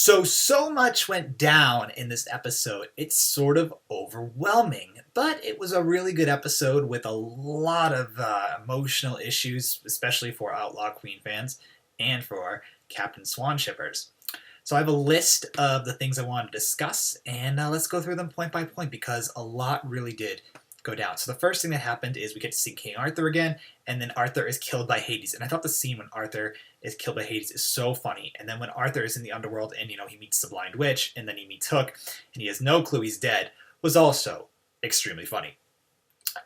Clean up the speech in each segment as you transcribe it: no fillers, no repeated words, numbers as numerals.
So much went down in this episode. It's sort of overwhelming, but it was a really good episode with a lot of emotional issues, especially for Outlaw Queen fans and for Captain Swan shippers. So I have a list of the things I want to discuss, and let's go through them point by point because a lot really did go down. So the first thing that happened is we get to see King Arthur again, and then Arthur is killed by Hades. And I thought the scene when Arthur is killed by Hades is so funny. And then when Arthur is in the underworld and, he meets the Blind Witch, and then he meets Hook, and he has no clue he's dead, was also extremely funny.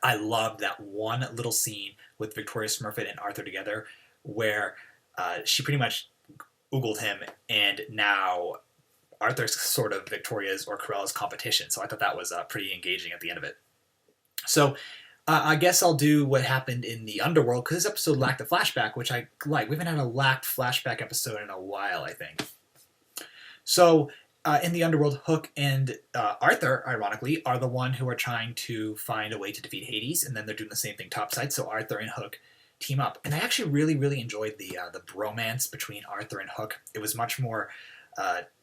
I loved that one little scene with Victoria Smurfit and Arthur together where she pretty much oogled him, and now Arthur's sort of Victoria's or Corella's competition. So I thought that was pretty engaging at the end of it. So I guess I'll do what happened in the underworld, because this episode lacked a flashback, which I like. We haven't had a lacked flashback episode in a while, I think. So in the underworld, Hook and Arthur, ironically, are the one who are trying to find a way to defeat Hades, and then they're doing the same thing topside. So Arthur and Hook team up, and I actually really enjoyed the bromance between Arthur and Hook. It was much more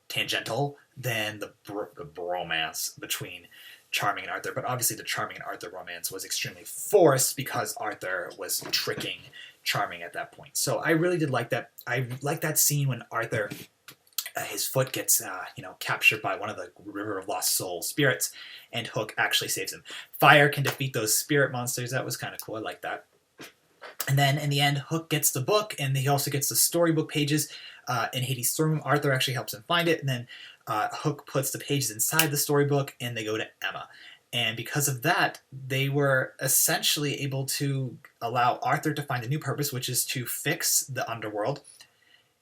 tangential than the bromance between Charming and Arthur, but obviously the Charming and Arthur romance was extremely forced because Arthur was tricking Charming at that point. So I really did like that. I like that scene when Arthur, his foot gets captured by one of the River of Lost Soul spirits, and Hook actually saves him. Fire can defeat those spirit monsters. That was kind of cool. I like that. And then in the end, Hook gets the book, and he also gets the storybook pages in Hades' throne room. Arthur actually helps him find it, and then Hook puts the pages inside the storybook, and they go to Emma. And because of that, they were essentially able to allow Arthur to find a new purpose, which is to fix the underworld.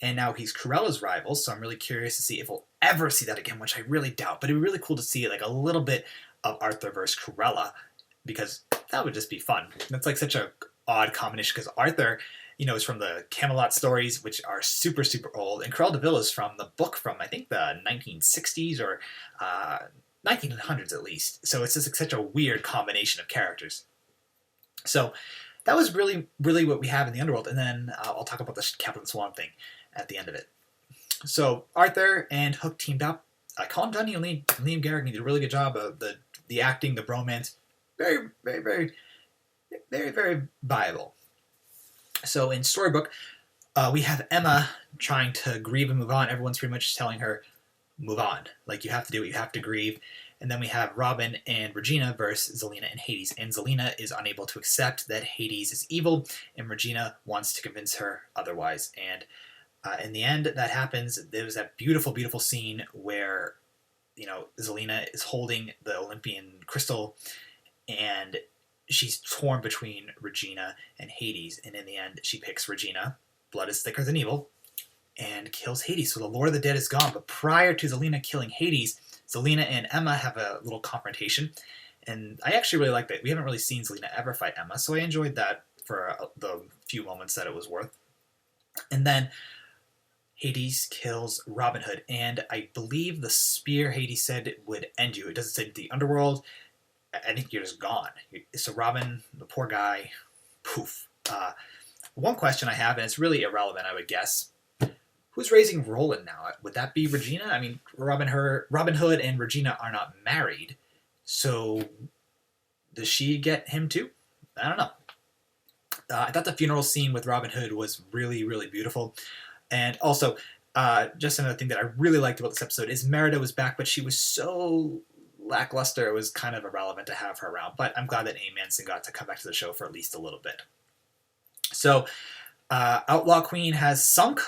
And now he's Corella's rival, so I'm really curious to see if we'll ever see that again, which I really doubt. But it'd be really cool to see like a little bit of Arthur versus Corella, because that would just be fun. That's like such a odd combination, because Arthur, is from the Camelot stories, which are super old, and Cruella de Vil is from the book from, I think, the 1960s or 1900s at least. So it's just like such a weird combination of characters. So that was really what we have in the underworld, and then I'll talk about the Captain Swan thing at the end of it. So Arthur and Hook teamed up. Colin Dunny and Liam Garrigan did a really good job of the acting, the bromance. Very viable. So in Storybook, we have Emma trying to grieve and move on. Everyone's pretty much telling her, move on. Like, you have to do it. You have to grieve. And then we have Robin and Regina versus Zelena and Hades. And Zelena is unable to accept that Hades is evil, and Regina wants to convince her otherwise. And in the end, that happens. There was that beautiful scene where, Zelena is holding the Olympian crystal, and she's torn between Regina and Hades, and in the end, she picks Regina. Blood is thicker than evil, and kills Hades. So the Lord of the Dead is gone. But prior to Zelena killing Hades, Zelena and Emma have a little confrontation, and I actually really like that. We haven't really seen Zelena ever fight Emma, so I enjoyed that for the few moments that it was worth. And then Hades kills Robin Hood, and I believe the spear Hades said would end you. It doesn't say the underworld. I think you're just gone. So Robin, the poor guy, poof. One question I have, and it's really irrelevant, I would guess. Who's raising Roland now? Would that be Regina? I mean, Robin Hood and Regina are not married, so does she get him too? I don't know. I thought the funeral scene with Robin Hood was really beautiful. And also, just another thing that I really liked about this episode is Merida was back, but she was so lackluster, it was kind of irrelevant to have her around. But I'm glad that Amy Manson got to come back to the show for at least a little bit. So, Outlaw Queen has sunk,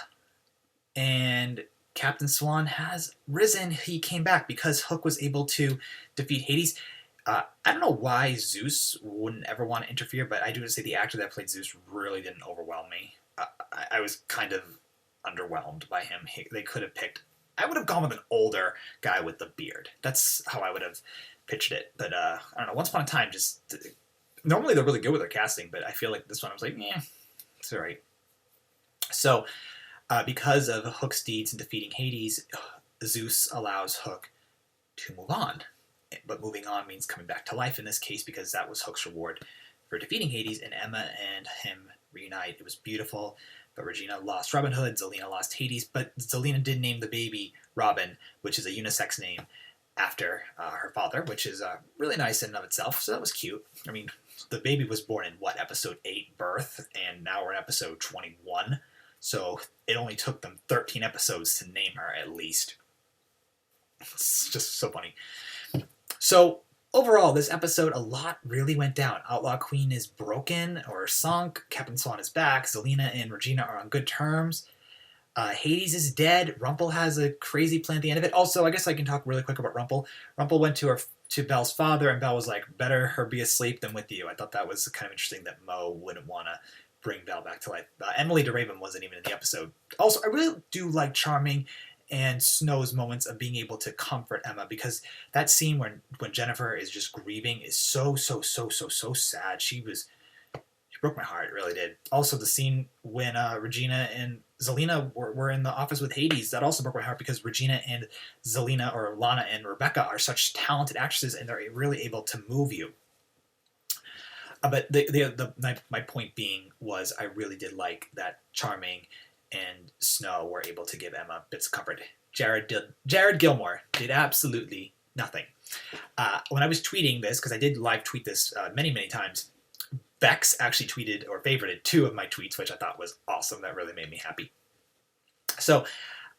and Captain Swan has risen. He came back because Hook was able to defeat Hades. I don't know why Zeus wouldn't ever want to interfere, but I do have to say the actor that played Zeus really didn't overwhelm me. I was kind of underwhelmed by him. They could have picked... I would have gone with an older guy with the beard. That's how I would have pitched it. But I don't know. Once Upon a Time, normally they're really good with their casting, but I feel like this one I was like, it's all right. So because of Hook's deeds in defeating Hades, Zeus allows Hook to move on. But moving on means coming back to life in this case, because that was Hook's reward for defeating Hades, and Emma and him reunite. It was beautiful. But Regina lost Robin Hood, Zelena lost Hades, but Zelena did name the baby Robin, which is a unisex name after her father, which is really nice in and of itself. So that was cute. I mean, the baby was born in episode 8, birth, and now we're in episode 21. So it only took them 13 episodes to name her, at least. It's just so funny. So overall, this episode, a lot really went down. Outlaw Queen is broken or sunk. Captain Swan is back. Zelena and Regina are on good terms. Hades is dead. Rumple has a crazy plan at the end of it. Also, I guess I can talk really quick about Rumple. Rumple went to Belle's father, and Belle was like, better her be asleep than with you. I thought that was kind of interesting that Mo wouldn't want to bring Belle back to life. Emily DeRaven wasn't even in the episode. Also, I really do like Charming and Snow's moments of being able to comfort Emma, because that scene when Jennifer is just grieving is so sad. She broke my heart, it really did. Also, the scene when Regina and Zelena were in the office with Hades, that also broke my heart, because Regina and Zelena, or Lana and Rebecca, are such talented actresses, and they're really able to move you. But my point being was, I really did like that Charming and Snow were able to give Emma bits of comfort. Jared Gilmore did absolutely nothing. When I was tweeting this, because I did live tweet this many times, Bex actually tweeted or favorited 2 of my tweets, which I thought was awesome. That really made me happy. So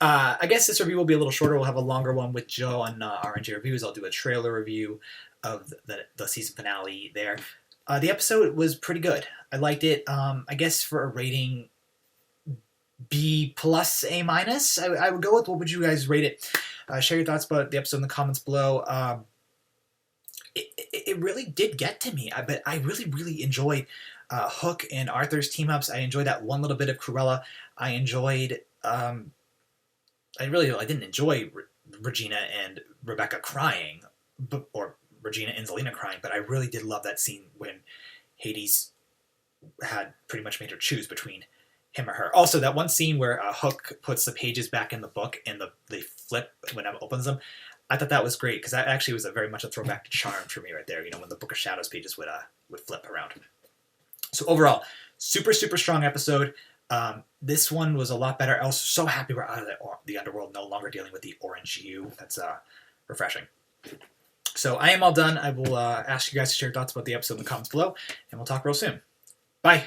I guess this review will be a little shorter. We'll have a longer one with Joe on RNG Reviews. I'll do a trailer review of the season finale there. The episode was pretty good. I liked it. I guess for a rating B+, A-. I would go with, what would you guys rate it? Share your thoughts about the episode in the comments below. It really did get to me, but I really enjoyed Hook and Arthur's team-ups. I enjoyed that one little bit of Cruella. I enjoyed... I didn't enjoy Regina and Rebecca crying, or Regina and Zelena crying, but I really did love that scene when Hades had pretty much made her choose between him or her. Also, that one scene where Hook puts the pages back in the book and they flip when Emma opens them, I thought that was great, because that actually was very much a throwback to Charmed for me right there, when the Book of Shadows pages would flip around. So overall, super strong episode. This one was a lot better. I was so happy we're out of the underworld, no longer dealing with the orange hue. That's refreshing. So I am all done. I will ask you guys to share your thoughts about the episode in the comments below, and we'll talk real soon. Bye!